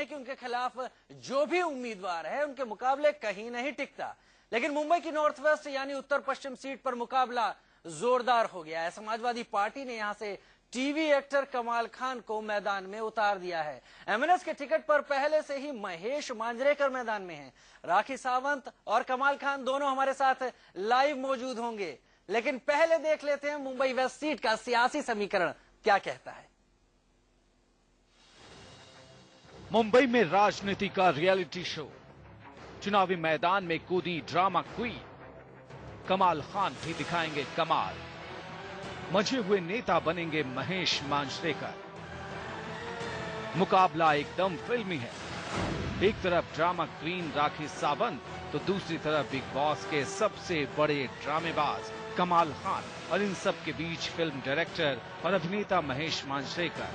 हैं कि उनके खिलाफ जो भी उम्मीदवार है उनके मुकाबले कहीं नहीं टिकता। लेकिन मुंबई की नॉर्थ वेस्ट यानी उत्तर पश्चिम सीट पर मुकाबला जोरदार हो गया है। समाजवादी पार्टी ने यहां से टीवी एक्टर कमाल खान को मैदान में उतार दिया है। एमएनएस के टिकट पर पहले से ही महेश मांजरेकर मैदान में हैं। राखी सावंत और कमाल खान दोनों हमारे साथ लाइव मौजूद होंगे। लेकिन पहले देख लेते हैं मुंबई वेस्ट सीट का सियासी समीकरण क्या कहता है। मुंबई में राजनीति का रियलिटी शो, चुनावी मैदान में कूदी ड्रामा क्वीन कमाल खान भी दिखाएंगे कमाल। मजे हुए नेता बनेंगे महेश मांजरेकर। मुकाबला एकदम फिल्मी है। एक तरफ ड्रामा क्वीन राखी सावंत तो दूसरी तरफ बिग बॉस के सबसे बड़े ड्रामेबाज कमाल खान और इन सब के बीच फिल्म डायरेक्टर और अभिनेता महेश मांजरेकर।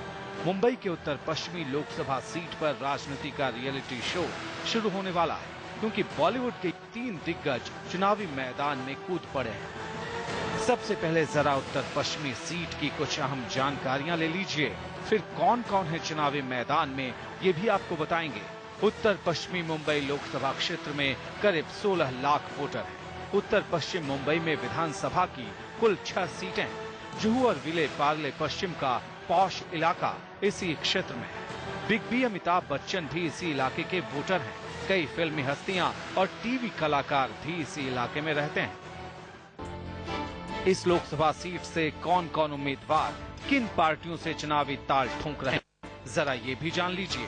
मुंबई के उत्तर पश्चिमी लोकसभा सीट पर राजनीति का रियलिटी शो शुरू होने वाला है, क्योंकि बॉलीवुड के 3 दिग्गज चुनावी मैदान में कूद पड़े हैं। सबसे पहले जरा उत्तर पश्चिमी सीट की कुछ अहम जानकारियां ले लीजिए, फिर कौन कौन है चुनावी मैदान में ये भी आपको बताएंगे। उत्तर पश्चिमी मुंबई लोकसभा क्षेत्र में करीब 16 लाख वोटर हैं। उत्तर पश्चिम मुंबई में विधानसभा की कुल 6 सीटें हैं। जुहू और विले पार्ले पश्चिम का पॉश इलाका इसी क्षेत्र में है। बिग बी अमिताभ बच्चन भी इसी इलाके के वोटर हैं। कई फिल्मी हस्तियां और टीवी कलाकार भी इसी इलाके में रहते हैं। इस लोकसभा सीट से कौन कौन उम्मीदवार किन पार्टियों से चुनावी ताल ठोंक रहे हैं, जरा ये भी जान लीजिए।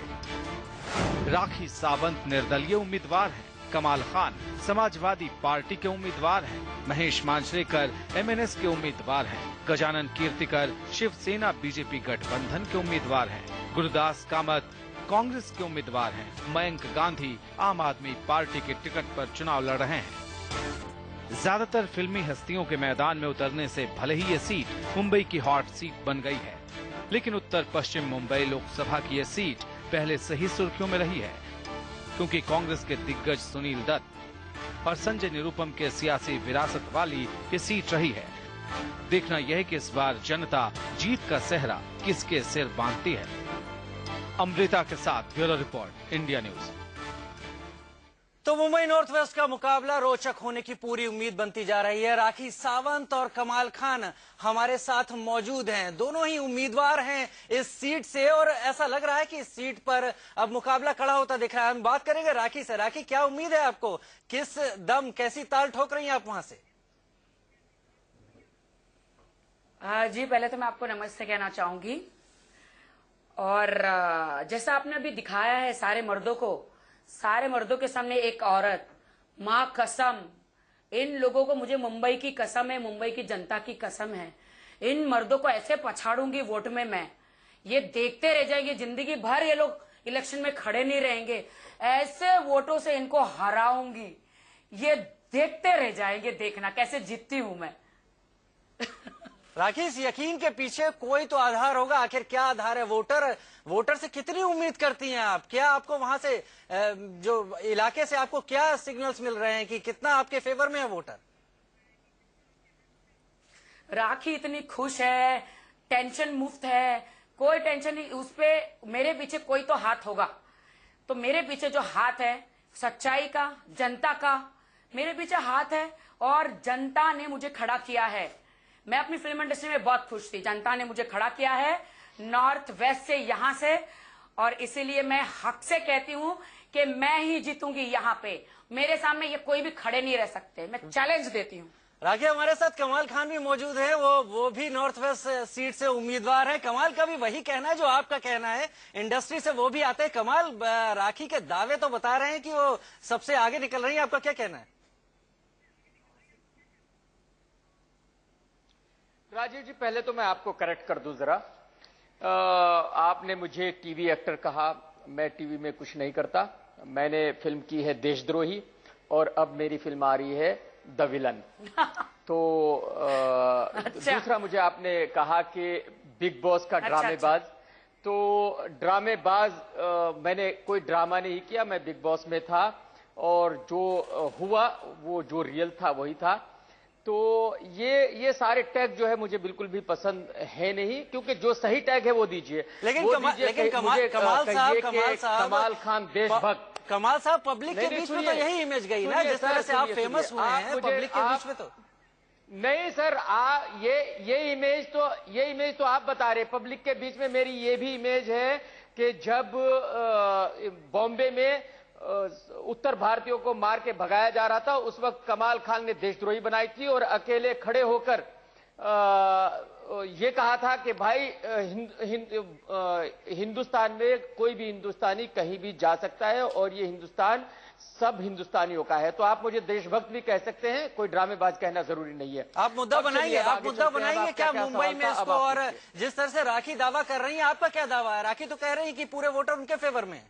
राखी सावंत निर्दलीय उम्मीदवार हैं। कमाल खान समाजवादी पार्टी के उम्मीदवार हैं। महेश मांजरेकर एमएनएस के उम्मीदवार हैं। गजानन कीर्तिकर शिवसेना बीजेपी गठबंधन के उम्मीदवार हैं। गुरुदास कामत कांग्रेस के उम्मीदवार हैं। मयंक गांधी आम आदमी पार्टी के टिकट पर चुनाव लड़ रहे हैं। ज्यादातर फिल्मी हस्तियों के मैदान में उतरने से भले ही ये सीट मुंबई की हॉट सीट बन गई है, लेकिन उत्तर पश्चिम मुंबई लोकसभा की ये सीट पहले से ही सुर्खियों में रही है, क्योंकि कांग्रेस के दिग्गज सुनील दत्त और संजय निरुपम के सियासी विरासत वाली ये सीट रही है। देखना यह है कि इस बार जनता जीत का सेहरा किसके सिर बांधती है। अमृता के साथ ब्यूरो रिपोर्ट, इंडिया न्यूज। तो मुंबई नॉर्थ वेस्ट का मुकाबला रोचक होने की पूरी उम्मीद बनती जा रही है। राखी सावंत और कमाल खान हमारे साथ मौजूद हैं। दोनों ही उम्मीदवार हैं इस सीट से और ऐसा लग रहा है कि इस सीट पर अब मुकाबला खड़ा होता दिख रहा है। हम बात करेंगे राखी से। राखी, क्या उम्मीद है आपको? किस दम कैसी ताल ठोक रही हैं आप वहां से? जी, पहले तो मैं आपको नमस्ते कहना चाहूंगी। और जैसा आपने अभी दिखाया है सारे मर्दों के सामने एक औरत, माँ कसम, इन लोगों को मुझे मुंबई की कसम है, मुंबई की जनता की कसम है, इन मर्दों को ऐसे पछाड़ूंगी वोट में मैं, ये देखते रह जाएंगे, जिंदगी भर ये लोग इलेक्शन में खड़े नहीं रहेंगे, ऐसे वोटों से इनको हराऊंगी, ये देखते रह जाएंगे, देखना कैसे जीतती हूं मैं। राखी, इस यकीन के पीछे कोई तो आधार होगा। आखिर क्या आधार है? वोटर से कितनी उम्मीद करती हैं आप? क्या आपको वहां से जो इलाके से आपको क्या सिग्नल्स मिल रहे हैं कि कितना आपके फेवर में है वोटर? राखी इतनी खुश है, टेंशन मुक्त है, कोई टेंशन नहीं। उस पे मेरे पीछे कोई तो हाथ होगा। तो मेरे पीछे जो हाथ है सच्चाई का, जनता का, मेरे पीछे हाथ है और जनता ने मुझे खड़ा किया है। मैं अपनी फिल्म इंडस्ट्री में बहुत खुश थी। जनता ने मुझे खड़ा किया है नॉर्थ वेस्ट से, यहां से, और इसीलिए मैं हक से कहती हूं कि मैं ही जीतूंगी यहां पे। मेरे सामने ये कोई भी खड़े नहीं रह सकते। मैं चैलेंज देती हूं। राखी, हमारे साथ कमाल खान भी मौजूद है। वो भी नॉर्थ वेस्ट सीट से उम्मीदवार है। कमाल का भी वही कहना है जो आपका कहना है। इंडस्ट्री से वो भी आते हैं। कमाल, राखी के दावे तो बता रहे हैं कि वो सबसे आगे निकल रही है, आपका क्या कहना है? राजीव जी, पहले तो मैं आपको करेक्ट कर दूं जरा। आपने मुझे टीवी एक्टर कहा। मैं टीवी में कुछ नहीं करता। मैंने फिल्म की है देशद्रोही और अब मेरी फिल्म आ रही है द विलन। तो अच्छा। दूसरा, मुझे आपने कहा कि बिग बॉस का ड्रामेबाज। तो ड्रामेबाज मैंने कोई ड्रामा नहीं किया। मैं बिग बॉस में था और जो हुआ वो जो रियल था वही था। तो ये सारे टैग जो है मुझे बिल्कुल भी पसंद है नहीं, क्योंकि जो सही टैग है वो दीजिए। लेकिन वो कमाल दीजिए कि मुझे कमाल कहिए साहब कि कमाल खान देशभक्त। कमाल साहब, पब्लिक के नहीं, बीच में तो यही इमेज गई ना, जिस तरह से आप फेमस हुए हैं पब्लिक के बीच में। तो नहीं सर, ये इमेज तो आप बता रहे। पब्लिक के बीच में मेरी ये भी इमेज है कि जब बॉम्बे में उत्तर भारतीयों को मार के भगाया जा रहा था, उस वक्त कमाल खान ने देशद्रोही बनाई थी और अकेले खड़े होकर ये कहा था कि भाई हिंदुस्तान में कोई भी हिंदुस्तानी कहीं भी जा सकता है और ये हिंदुस्तान सब हिंदुस्तानियों का है। तो आप मुझे देशभक्त भी कह सकते हैं, कोई ड्रामेबाज कहना जरूरी नहीं है। आप मुद्दा बनाएंगे, आप मुद्दा बनाएंगे क्या मुंबई में इसको? और जिस तरह से राखी दावा कर रही है, आपका क्या दावा है? राखी तो कह रही है कि पूरे वोटर उनके फेवर में।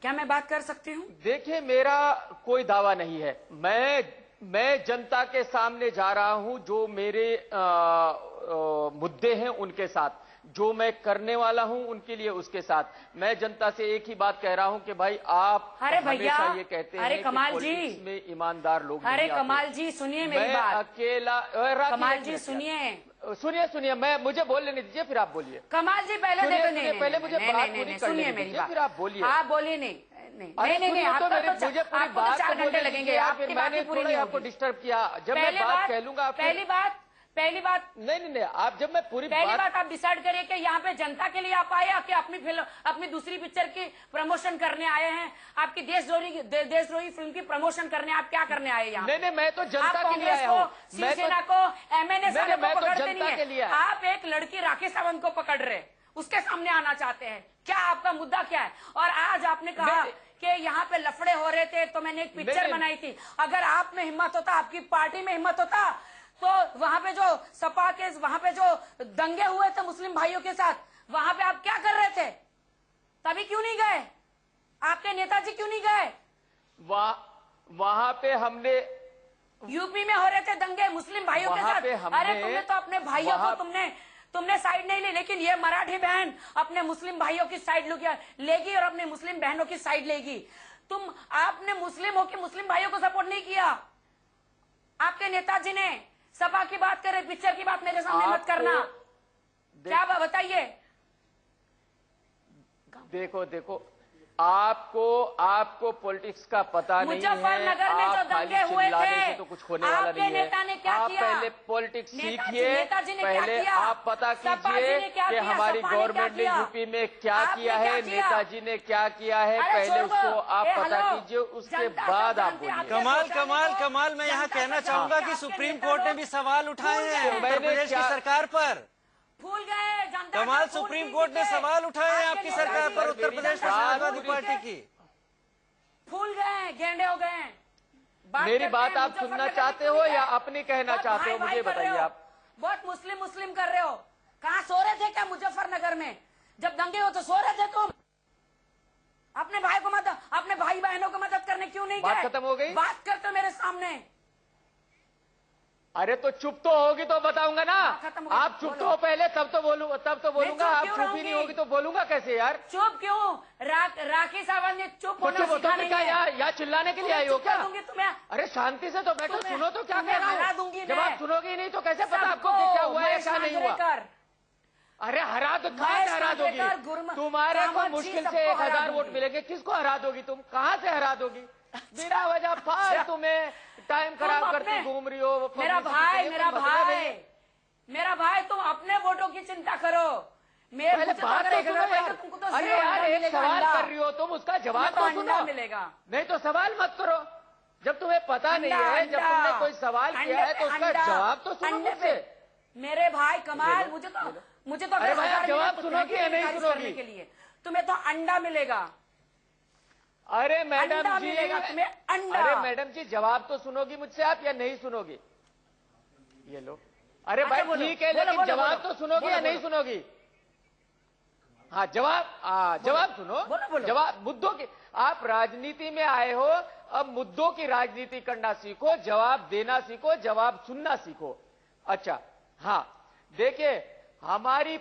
क्या मैं बात कर सकती हूँ? देखिए, मेरा कोई दावा नहीं है। मैं जनता के सामने जा रहा हूं, जो मेरे मुद्दे हैं उनके साथ, जो मैं करने वाला हूं उनके लिए उसके साथ। मैं जनता से एक ही बात कह रहा हूं कि भाई आप हमेशा ये कहते हैं कि पॉलिटिक्स में ईमानदार लोग नहीं आते। कमाल जी सुनिए मेरी बात। अकेला कमाल जी सुनिए, मुझे बोलने दीजिए, फिर आप बोलिए। कमाल जी पहले देखो, पहले मुझे बात पूरी करने दीजिए, फिर आप बोलिए। आप बोलिए नहीं, मुझे पूरी बात 4 घंटे लगेंगे। फिर मैंने पूरी आपको डिस्टर्ब किया। जब मैं बात कह लूंगा, पहली बात नहीं, आप जब मैं पहली बात आप डिसाइड करिए कि यहाँ पे जनता के लिए आप आए या कि अपनी दूसरी पिक्चर की प्रमोशन करने आए हैं? आपकी देशद्रोही फिल्म की प्रमोशन करने आप क्या करने आए यहाँ? नहीं, मैं तो जनता के लिए आया हूँ। शिवसेना को, MNA साहब को पकड़ते जनता के लिए नहीं है। आप एक लड़की राखी सावंत को पकड़ रहे, उसके सामने आना चाहते हैं। क्या आपका मुद्दा क्या है? और आज आपने कहा कि यहाँ पे लफड़े हो रहे थे तो मैंने एक पिक्चर बनाई थी। अगर आप में हिम्मत होता, आपकी पार्टी में हिम्मत होता, तो वहां पे जो सपा के वहां पे जो दंगे हुए थे मुस्लिम भाइयों के साथ, वहां पे आप क्या कर रहे थे? तभी क्यों नहीं गए? आपके नेताजी क्यों नहीं गए? वहां पे हमने यूपी में हो रहे थे दंगे मुस्लिम भाइयों के साथ। अरे तुमने तो अपने भाइयों को तुमने साइड नहीं ली, लेकिन ये मराठी बहन अपने मुस्लिम भाइयों की साइड लेगी और अपने मुस्लिम बहनों की साइड लेगी। आपने मुस्लिम हो कि मुस्लिम भाइयों को सपोर्ट नहीं किया। आपके नेताजी ने सपा की बात करे, पिक्चर की बात मेरे सामने मत करना। क्या बताइए? देखो, आपको पॉलिटिक्स का पता नहीं है। मुजफ्फरनगर में जो दंगे हुए थे, तो कुछ होने वाला नहीं है। नेता ने क्या किया? पहले पॉलिटिक्स सीखिए, पहले आप पता कीजिए कि हमारी गवर्नमेंट ने यूपी में क्या किया है, नेताजी ने क्या किया है, पहले उसको आप पता कीजिए, उसके बाद आप बोलिए। कमाल मैं यहाँ कहना चाहूंगा कि सुप्रीम कोर्ट ने भी सवाल उठाए हैं उत्तर प्रदेश की सरकार पर। भूल गए जनता। कमाल सुप्रीम कोर्ट ने सवाल उठाए हैं आपकी सरकार पर, उत्तर प्रदेश में समाजवादी पार्टी की। भूल गए, गेंडे हो गए। मेरी बात आप सुनना चाहते हो या अपनी कहना चाहते हो, मुझे बताइए। आप बहुत मुस्लिम कर रहे हो। कहाँ सो रहे थे क्या मुजफ्फरनगर में? जब दंगे हो तो सो रहे थे तुम? अपने भाई बहनों को मदद करने क्यों नहीं गए? बात खत्म हो गई? बात करते मेरे सामने। अरे तो चुप तो होगी तो बताऊंगा ना। आप चुप तो हो पहले, तब तो बोलूंगा। आप चुप ही नहीं होगी तो बोलूंगा कैसे यार? चुप क्यों? राखी सावंत ने चुप होना सीखा नहीं है। यहाँ चिल्लाने के लिए आई हो क्या? तुम्हें अरे शांति से तो बैठो, सुनो तो क्या कह रहा हूँ। जब आप सुनोगे नहीं तो कैसे पता आपको क्या हुआ है क्या नहीं हुआ? अरे हरा दोगी तुम्हारे को मुश्किल से 1000 वोट मिलेंगे। किसको हरा दोगी तुम? कहाँ से हरा दोगी? बिना वजह फालतू में टाइम खराब करती घूम रही हो। मेरा भाई तुम अपने वोटों की चिंता करो। पहले बात तो सुनो यार। अरे यार एक सवाल कर रही हो तुम, उसका जवाब तो सुनो। मिलेगा नहीं तो सवाल मत करो। जब तुम्हें पता नहीं है, जब तुमने कोई सवाल किया है तो उसका जवाब तो सुनो मुझसे। मेरे भाई कमाल, मुझे तो अरे भाई आप जवाब सुनोगी या नहीं सुनोगी? के लिए तुम्हें तो अंडा मिलेगा। अरे मैडम जी, तुम्हें अंडा। अरे मैडम जी जवाब तो सुनोगी मुझसे आप या नहीं सुनोगी? ये लो। अरे भाई ठीक है, लेकिन जवाब तो सुनोगी या नहीं सुनोगी? हाँ जवाब सुनो। जवाब मुद्दों की, आप राजनीति में आए हो, अब मुद्दों की राजनीति करना सीखो, जवाब देना सीखो, जवाब सुनना सीखो। अच्छा हाँ, देखिए हमारी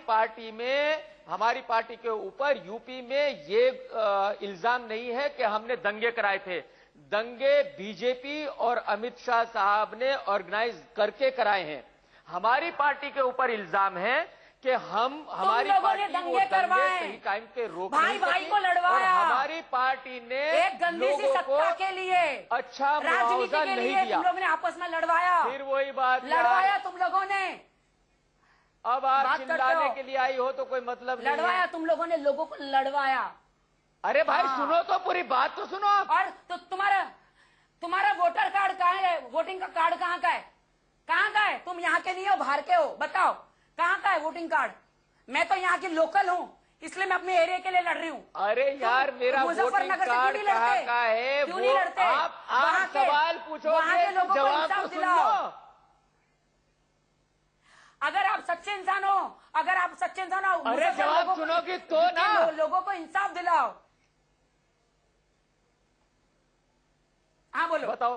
पार्टी के ऊपर यूपी में ये इल्जाम नहीं है कि हमने दंगे कराए थे। दंगे बीजेपी और अमित शाह साहब ने ऑर्गेनाइज करके कराए हैं। हमारी पार्टी के ऊपर इल्जाम है कि हमारी पार्टी दंगे करवाए, सही टाइम पे रोक भाई नहीं भाई सकी को लड़वाया, और हमारी पार्टी ने एक गंदी सी सत्ता के लिए, अच्छा राजनीति मुआवजा के नहीं लिए दिया। तुम लोगों ने आपस में लड़वाया, फिर वही बात लड़वाया तुम लोगों ने। अब आप चिल्लाने के लिए आई हो तो कोई मतलब नहीं है। लड़वाया तुम लोगों ने, लोगों को लड़वाया। अरे भाई सुनो तो, पूरी बात तो सुनो आप। और तो तुम्हारा वोटर कार्ड कहाँ है? वोटिंग का कार्ड कहाँ का है? कहाँ का है? तुम यहाँ के नहीं हो, बाहर के हो, बताओ कहाँ का है वोटिंग कार्ड? मैं तो यहाँ की लोकल हूँ, इसलिए मैं अपने एरिया के लिए लड़ रही हूँ। अरे यार मेरा वोटिंग कार्ड कहाँ का है? क्यों नहीं लड़ते? आप सवाल पूछोगे तो जवाब तो सुन लो। अगर आप सच्चे इंसान हो, अरे जवाब सुनोगे तो ना। लोगों को इंसाफ दिलाओ। हाँ बोलो, बताओ।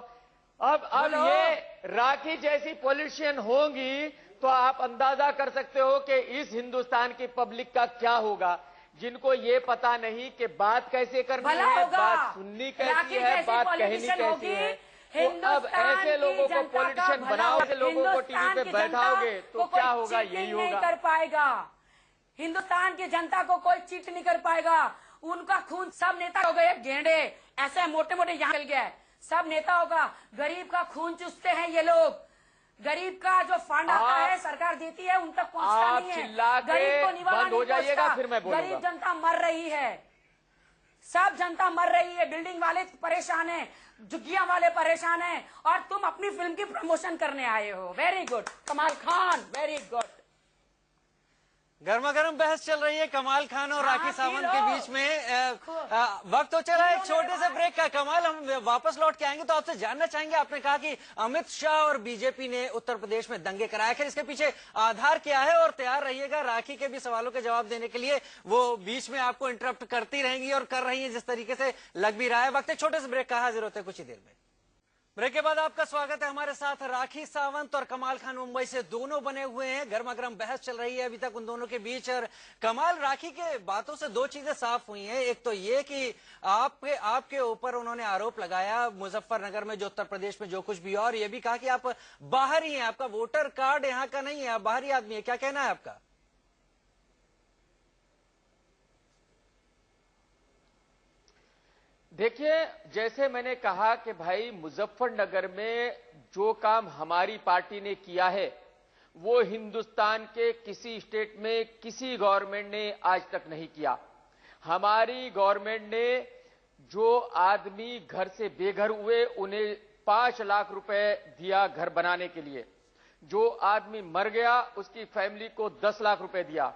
अब ये राखी जैसी पॉलिटिशियन होंगी तो आप अंदाजा कर सकते हो कि इस हिंदुस्तान की पब्लिक का क्या होगा, जिनको ये पता नहीं कि बात कैसे करनी है, बात सुननी कैसी है, बात कहनी कैसी है। तो अब ऐसे लोगों को पॉलिटिशियन बनाओगे, लोगों को टीवी पे बैठाओगे तो क्या होगा? यही होगा। नहीं कर पाएगा हिंदुस्तान की जनता को कोई चीट नहीं कर पाएगा। उनका खून, सब नेता हो गए गेंडे, ऐसे मोटे मोटे यहाँ चल गया है, सब नेताओं का, गरीब का खून चूसते हैं ये लोग। गरीब का जो फंड आता है सरकार देती है, उन तक पहुंचता नहीं है। गरीब को निवाला नहीं पहुंचता। फिर मैं बोलूंगा। गरीब जनता मर रही है, सब जनता मर रही है। बिल्डिंग वाले परेशान हैं, झुग्गियां वाले परेशान हैं, और तुम अपनी फिल्म की प्रमोशन करने आए हो। वेरी गुड कमाल खान, वेरी गुड। गर्मा गर्म बहस चल रही है कमाल खान और राखी सावंत के बीच में। वक्त तो चला एक छोटे से ब्रेक का। कमाल, हम वापस लौट के आएंगे तो आपसे जानना चाहेंगे, आपने कहा कि अमित शाह और बीजेपी ने उत्तर प्रदेश में दंगे कराए, आखिर इसके पीछे आधार क्या है? और तैयार रहिएगा, राखी के भी सवालों के जवाब देने के लिए। वो बीच में आपको इंटरप्ट करती रहेंगी और कर रही है जिस तरीके से लग भी रहा है। वक्त एक छोटे से ब्रेक का, हाजिर होते हैं कुछ ही देर में। ब्रेक के बाद आपका स्वागत है। हमारे साथ राखी सावंत और कमाल खान मुंबई से दोनों बने हुए हैं। गर्मा गर्म बहस चल रही है अभी तक उन दोनों के बीच। और कमाल, राखी के बातों से दो चीजें साफ हुई हैं। एक तो ये कि आपके ऊपर उन्होंने आरोप लगाया मुजफ्फरनगर में, जो उत्तर प्रदेश में जो कुछ भी, और ये भी कहा कि आप बाहर ही हैं, आपका वोटर कार्ड यहाँ का नहीं है, आप बाहरी आदमी है। क्या कहना है आपका? देखिए, जैसे मैंने कहा कि भाई मुजफ्फरनगर में जो काम हमारी पार्टी ने किया है वो हिंदुस्तान के किसी स्टेट में किसी गवर्नमेंट ने आज तक नहीं किया। हमारी गवर्नमेंट ने जो आदमी घर से बेघर हुए उन्हें 5 लाख रुपए दिया घर बनाने के लिए, जो आदमी मर गया उसकी फैमिली को 10 लाख रुपए दिया,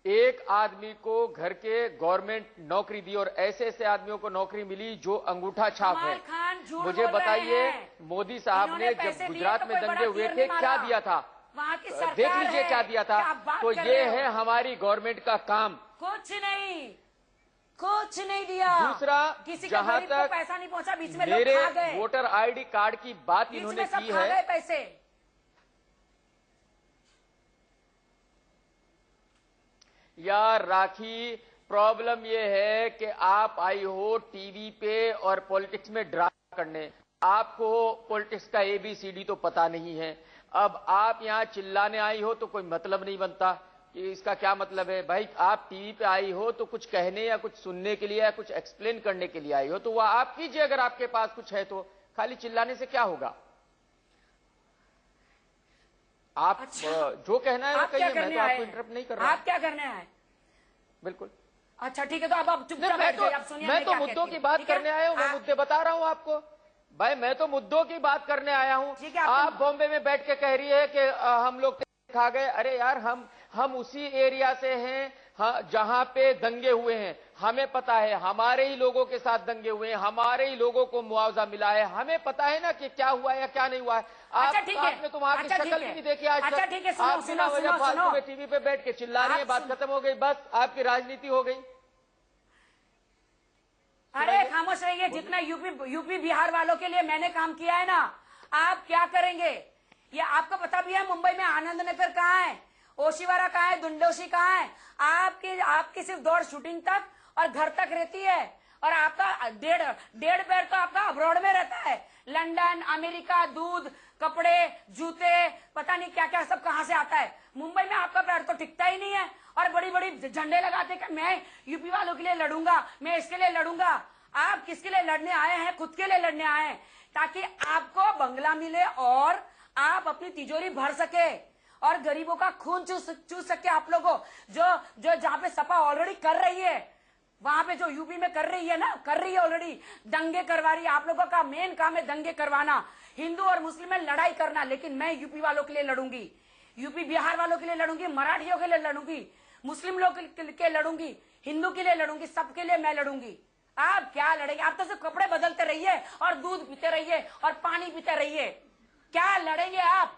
एक आदमी को घर के गवर्नमेंट नौकरी दी, और ऐसे ऐसे आदमियों को नौकरी मिली जो अंगूठा छाप है। मुझे बताइए, मोदी साहब ने जब गुजरात में दंगे हुए थे क्या दिया था? देख लीजिए क्या दिया था। तो ये है हमारी गवर्नमेंट का काम। कुछ नहीं दिया। दूसरा, जहां तक पैसा नहीं पहुंचा, बीच में मेरे लोग खा गए। वोटर आईडी कार्ड की बात इन्होंने की है, पैसे। यार राखी, प्रॉब्लम यह है कि आप आई हो टीवी पे और पॉलिटिक्स में ड्रामा करने, आपको पॉलिटिक्स का ABCD तो पता नहीं है। अब आप यहां चिल्लाने आई हो तो कोई मतलब नहीं बनता कि इसका क्या मतलब है। भाई आप टीवी पे आई हो तो कुछ कहने या कुछ सुनने के लिए या कुछ एक्सप्लेन करने के लिए आई हो, तो वह आप कीजिए अगर आपके पास कुछ है तो। खाली चिल्लाने से क्या होगा? आप जो कहना है वो कहिए, मैं तो आपको इंटरप्ट नहीं कर रहा। आप क्या करने आए? बिल्कुल। अच्छा ठीक है, तो अब आप चुपचाप बैठ जाइए, आप सुनिए। मैं तो मुद्दों की बात करने आया हूँ, मैं मुद्दे बता रहा हूँ आपको। भाई मैं तो मुद्दों की बात करने आया हूँ। आप बॉम्बे में बैठ के कह रही है कि हम लोग खा गए। अरे यार, हम उसी एरिया से हैं जहां पे दंगे हुए हैं। हमें पता है, हमारे ही लोगों के साथ दंगे हुए हैं, हमारे ही लोगों को मुआवजा मिला है। हमें पता है ना कि क्या हुआ है या क्या नहीं हुआ है। आपने तो वहां की शक्ल भी नहीं देखी आज तक। आप बिना वजह फालतू में टीवी पे बैठ के चिल्ला रही है, बात खत्म हो गई, बस आपकी राजनीति हो गई। अरे खामोश रहिए। जितना यूपी बिहार वालों के लिए मैंने काम किया है ना, आप क्या करेंगे ये आपको पता भी है। मुंबई में आनंद नगर कहाँ है, ओशिवारा कहाँ है, दुंडोशी कहाँ है। आपकी सिर्फ दौड़ शूटिंग तक और घर तक रहती है, और आपका डेढ़ पैर तो आपका अब्रॉड में रहता है। लंदन, अमेरिका, दूध, कपड़े, जूते, पता नहीं क्या क्या सब कहां से आता है। मुंबई में आपका पैर तो टिकता ही नहीं है और बड़ी बड़ी झंडे लगाते कि मैं यूपी वालों के लिए लड़ूंगा, मैं इसके लिए लड़ूंगा। आप किसके लिए लड़ने आए हैं? खुद के लिए लड़ने आए हैं, ताकि आपको बंगला मिले और आप अपनी तिजोरी भर सके और गरीबों का खून चूस सके। आप लोगों जो जहां पे सपा ऑलरेडी कर रही है, वहां पे जो यूपी में कर रही है ना, कर रही है ऑलरेडी, दंगे करवा रही है। आप लोगों का मेन काम है दंगे करवाना, हिंदू और मुस्लिम में लड़ाई करना। लेकिन मैं यूपी वालों के लिए लड़ूंगी, यूपी बिहार वालों के लिए लड़ूंगी, मराठियों के लिए लड़ूंगी, मुस्लिम लोग के लिए लड़ूंगी, हिंदू के लिए लड़ूंगी, सबके लिए मैं लड़ूंगी। आप क्या लड़ेंगे? आप तो सिर्फ कपड़े बदलते रहिए और दूध पीते रहिए और पानी पीते रहिए। क्या लड़ेंगे आप?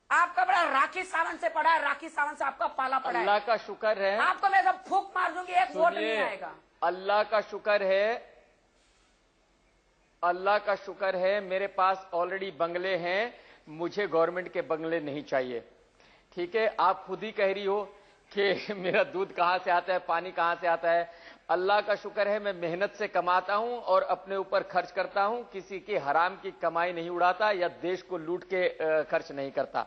आपका बड़ा राखी सावंत से पड़ा है, राखी सावंत से आपका पाला पड़ा है। अल्लाह का शुक्र है, आपको मैं सब फूंक मार दूंगी, एक वोट नहीं आएगा। अल्लाह का शुक्र है, अल्लाह का शुक्र है, मेरे पास ऑलरेडी बंगले हैं, मुझे गवर्नमेंट के बंगले नहीं चाहिए। ठीक है, आप खुद ही कह रही हो कि मेरा दूध कहां से आता है, पानी कहां से आता है। अल्लाह का शुक्र है, मैं मेहनत से कमाता हूं और अपने ऊपर खर्च करता हूं, किसी की हराम की कमाई नहीं उड़ाता या देश को लूट के खर्च नहीं करता।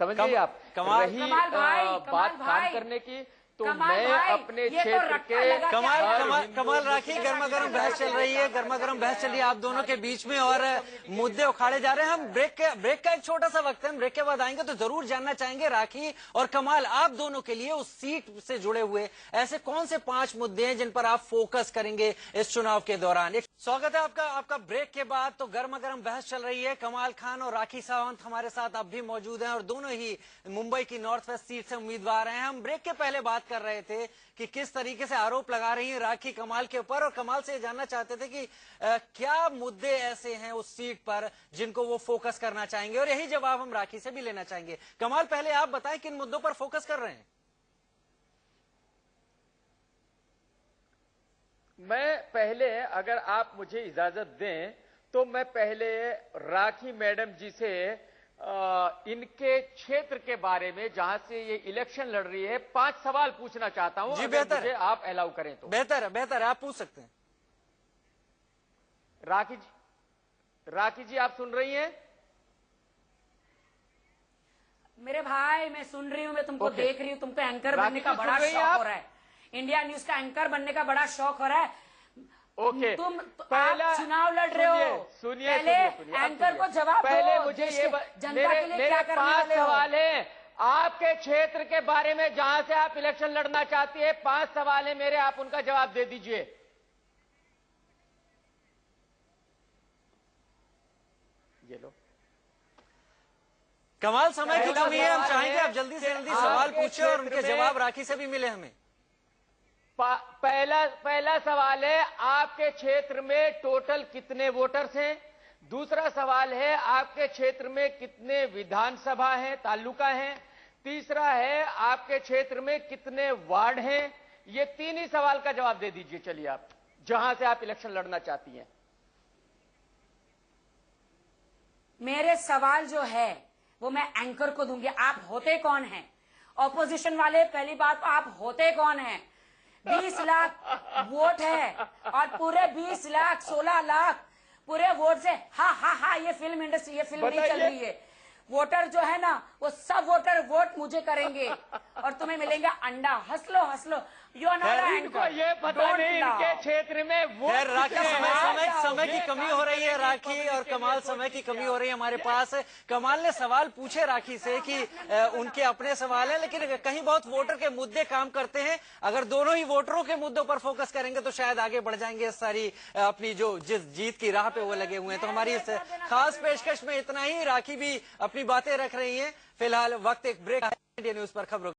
समझिए आप। रही बात काम करने की, तो मैं अपने क्षेत्र के कमाल राखी, गर्मा गर्म बहस चल रही है, गर्मा गर्म बहस चल रही है आप दोनों के बीच में और मुद्दे उखाड़े जा रहे हैं। हम ब्रेक का एक छोटा सा वक्त है, हम ब्रेक के बाद आएंगे तो जरूर जानना चाहेंगे राखी और कमाल, आप दोनों के लिए उस सीट से जुड़े हुए ऐसे कौन से 5 मुद्दे हैं जिन पर आप फोकस करेंगे इस चुनाव के दौरान। स्वागत है आपका ब्रेक के बाद। तो गर्मा गर्म बहस चल रही है, कमाल खान और राखी सावंत हमारे साथ अब भी मौजूद हैं और दोनों ही मुंबई की नॉर्थ वेस्ट सीट से उम्मीदवार हैं। हम ब्रेक के पहले बात कर रहे थे कि किस तरीके से आरोप लगा रही है राखी कमाल के ऊपर, और कमाल से जानना चाहते थे कि क्या मुद्दे ऐसे हैं उस सीट पर जिनको वो फोकस करना चाहेंगे, और यही जवाब हम राखी से भी लेना चाहेंगे। कमाल, पहले आप बताएं किन मुद्दों पर फोकस कर रहे हैं। मैं पहले, अगर आप मुझे इजाजत दें, तो मैं पहले राखी मैडम जी से इनके क्षेत्र के बारे में, जहां से ये इलेक्शन लड़ रही है, 5 सवाल पूछना चाहता हूं। जी बेहतर, मुझे आप अलाउ करें तो। बेहतर है, आप पूछ सकते हैं। राखी जी आप सुन रही हैं? मेरे भाई मैं सुन रही हूँ, मैं तुमको देख रही हूँ, तुमको एंकर बनने का बड़ा शौक हो रहा है, इंडिया न्यूज का एंकर बनने का बड़ा शौक हो रहा है। ओके, तुम आप चुनाव लड़ रहे हो, सुनिए, पहले एंकर को जवाब दो। पहले मुझे ये जनता के लिए क्या करने वाले हो? 5 सवाल है आपके क्षेत्र के बारे में, जहां से आप इलेक्शन लड़ना चाहती है। 5 सवाल है मेरे, आप उनका जवाब दे दीजिए। ये लो। कमाल, समय की कमी है, हम चाहेंगे आप जल्दी से जल्दी सवाल पूछिए और उनके जवाब राखी से भी मिले हमें। पहला सवाल है, आपके क्षेत्र में टोटल कितने वोटर्स हैं? दूसरा सवाल है, आपके क्षेत्र में कितने विधानसभा हैं, तालुका हैं? तीसरा है, आपके क्षेत्र में कितने वार्ड हैं? ये 3 ही सवाल का जवाब दे दीजिए। चलिए, आप जहां से आप इलेक्शन लड़ना चाहती हैं। मेरे सवाल जो है वो मैं एंकर को दूंगी। आप होते कौन हैं? ऑपोजिशन वाले, पहली बात तो आप होते कौन हैं? 20 लाख वोट है और पूरे 20 लाख 16 लाख पूरे वोट से हा ये फिल्म इंडस्ट्री, ये फिल्म नहीं चल रही है। वोटर जो है ना, वो सब वोटर वोट मुझे करेंगे और तुम्हें मिलेंगे अंडा। हंस लो, यू आर नॉट एंकर। ये पता नहीं इनके क्षेत्र में वोट। राखी, समय की कमी हो रही है राखी और कमाल, समय की कमी हो रही है हमारे पास। कमाल ने सवाल पूछे राखी से कि उनके अपने सवाल है, लेकिन कहीं बहुत वोटर के मुद्दे काम करते हैं। अगर दोनों ही वोटरों के मुद्दों पर फोकस करेंगे तो शायद आगे बढ़ जाएंगे। सारी अपनी जिस जीत की राह पे वो लगे हुए हैं। तो हमारी इस खास पेशकश में इतना ही। राखी भी अपनी बातें रख रही है। फिलहाल वक्त एक ब्रेक है। इंडिया न्यूज पर खबरों